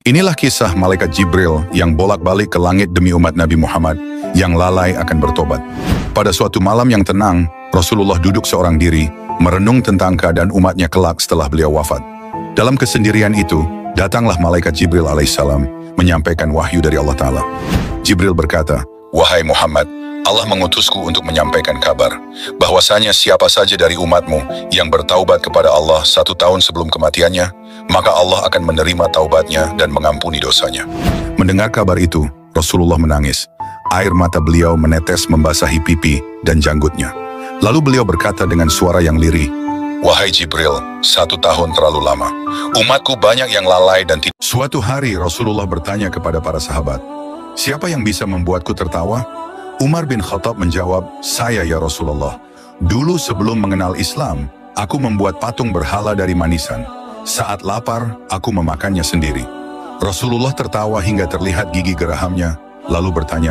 Inilah kisah malaikat Jibril yang bolak-balik ke langit demi umat Nabi Muhammad yang lalai akan bertobat. Pada suatu malam yang tenang, Rasulullah duduk seorang diri, merenung tentang keadaan umatnya kelak setelah beliau wafat. Dalam kesendirian itu, datanglah malaikat Jibril alaihissalam menyampaikan wahyu dari Allah Ta'ala. Jibril berkata, "Wahai Muhammad, Allah mengutusku untuk menyampaikan kabar bahwasanya siapa saja dari umatmu yang bertaubat kepada Allah 1 tahun sebelum kematiannya, maka Allah akan menerima taubatnya dan mengampuni dosanya." Mendengar kabar itu, Rasulullah menangis. Air mata beliau menetes membasahi pipi dan janggutnya. Lalu beliau berkata dengan suara yang lirih, "Wahai Jibril, 1 tahun terlalu lama. Umatku banyak yang lalai dan tidak." Suatu hari Rasulullah bertanya kepada para sahabat, "Siapa yang bisa membuatku tertawa?" Umar bin Khattab menjawab, "Saya ya Rasulullah. Dulu sebelum mengenal Islam, aku membuat patung berhala dari manisan. Saat lapar, aku memakannya sendiri." Rasulullah tertawa hingga terlihat gigi gerahamnya, lalu bertanya,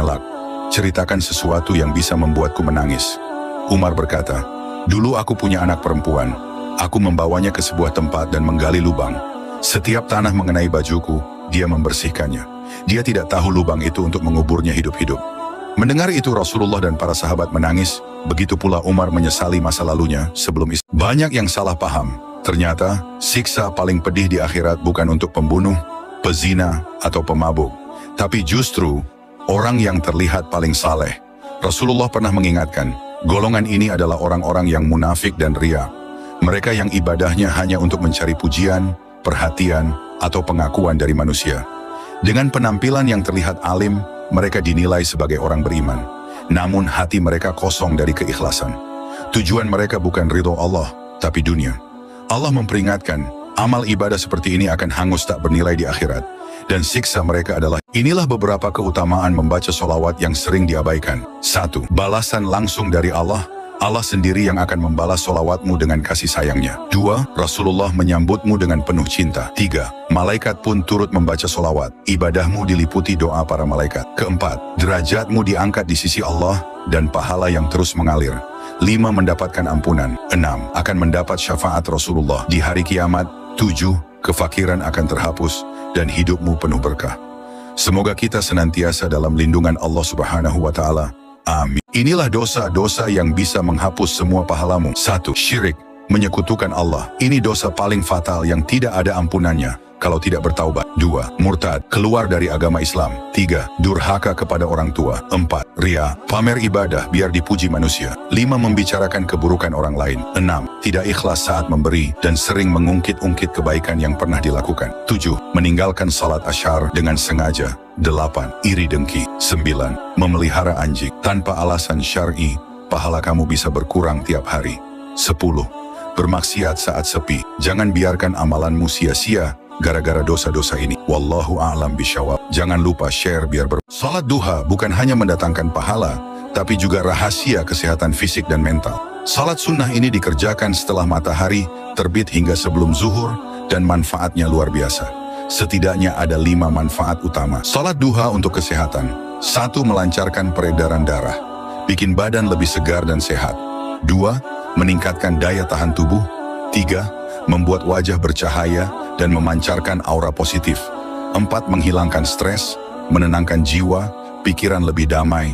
"Ceritakan sesuatu yang bisa membuatku menangis." Umar berkata, "Dulu aku punya anak perempuan. Aku membawanya ke sebuah tempat dan menggali lubang. Setiap tanah mengenai bajuku, dia membersihkannya. Dia tidak tahu lubang itu untuk menguburnya hidup-hidup." Mendengar itu Rasulullah dan para sahabat menangis, begitu pula Umar menyesali masa lalunya sebelum Islam. Banyak yang salah paham. Ternyata, siksa paling pedih di akhirat bukan untuk pembunuh, pezina, atau pemabuk, tapi justru orang yang terlihat paling saleh. Rasulullah pernah mengingatkan, golongan ini adalah orang-orang yang munafik dan ria. Mereka yang ibadahnya hanya untuk mencari pujian, perhatian, atau pengakuan dari manusia. Dengan penampilan yang terlihat alim, mereka dinilai sebagai orang beriman. Namun hati mereka kosong dari keikhlasan. Tujuan mereka bukan ridho Allah, tapi dunia. Allah memperingatkan, amal ibadah seperti ini akan hangus tak bernilai di akhirat. Dan siksa mereka adalah, inilah beberapa keutamaan membaca sholawat yang sering diabaikan. 1. Balasan langsung dari Allah. Allah sendiri yang akan membalas sholawatmu dengan kasih sayangnya. 2. Rasulullah menyambutmu dengan penuh cinta. 3. Malaikat pun turut membaca sholawat. Ibadahmu diliputi doa para malaikat. 4. Derajatmu diangkat di sisi Allah dan pahala yang terus mengalir. 5. Mendapatkan ampunan. 6. Akan mendapat syafaat Rasulullah di hari kiamat. 7. Kefakiran akan terhapus dan hidupmu penuh berkah. Semoga kita senantiasa dalam lindungan Allah Subhanahu wa Ta'ala. Amin. Inilah dosa-dosa yang bisa menghapus semua pahalamu. 1. Syirik, menyekutukan Allah. Ini dosa paling fatal yang tidak ada ampunannya kalau tidak bertaubat. 2. Murtad, keluar dari agama Islam. 3. Durhaka kepada orang tua. 4. Ria, pamer ibadah biar dipuji manusia. 5. Membicarakan keburukan orang lain. 6. Tidak ikhlas saat memberi dan sering mengungkit-ungkit kebaikan yang pernah dilakukan. 7. Meninggalkan salat asyar dengan sengaja. 8. Iri dengki. 9. Memelihara anjing tanpa alasan syar'i, pahala kamu bisa berkurang tiap hari. 10. Bermaksiat saat sepi. Jangan biarkan amalanmu sia-sia gara-gara dosa-dosa ini. Wallahu a'lam bisyawab. Jangan lupa share biar Salat duha bukan hanya mendatangkan pahala, tapi juga rahasia kesehatan fisik dan mental. Salat sunnah ini dikerjakan setelah matahari terbit hingga sebelum zuhur dan manfaatnya luar biasa. Setidaknya ada 5 manfaat utama salat duha untuk kesehatan. 1. Melancarkan peredaran darah, bikin badan lebih segar dan sehat. 2. Meningkatkan daya tahan tubuh. 3. Membuat wajah bercahaya dan memancarkan aura positif. 4. Menghilangkan stres, menenangkan jiwa, pikiran lebih damai.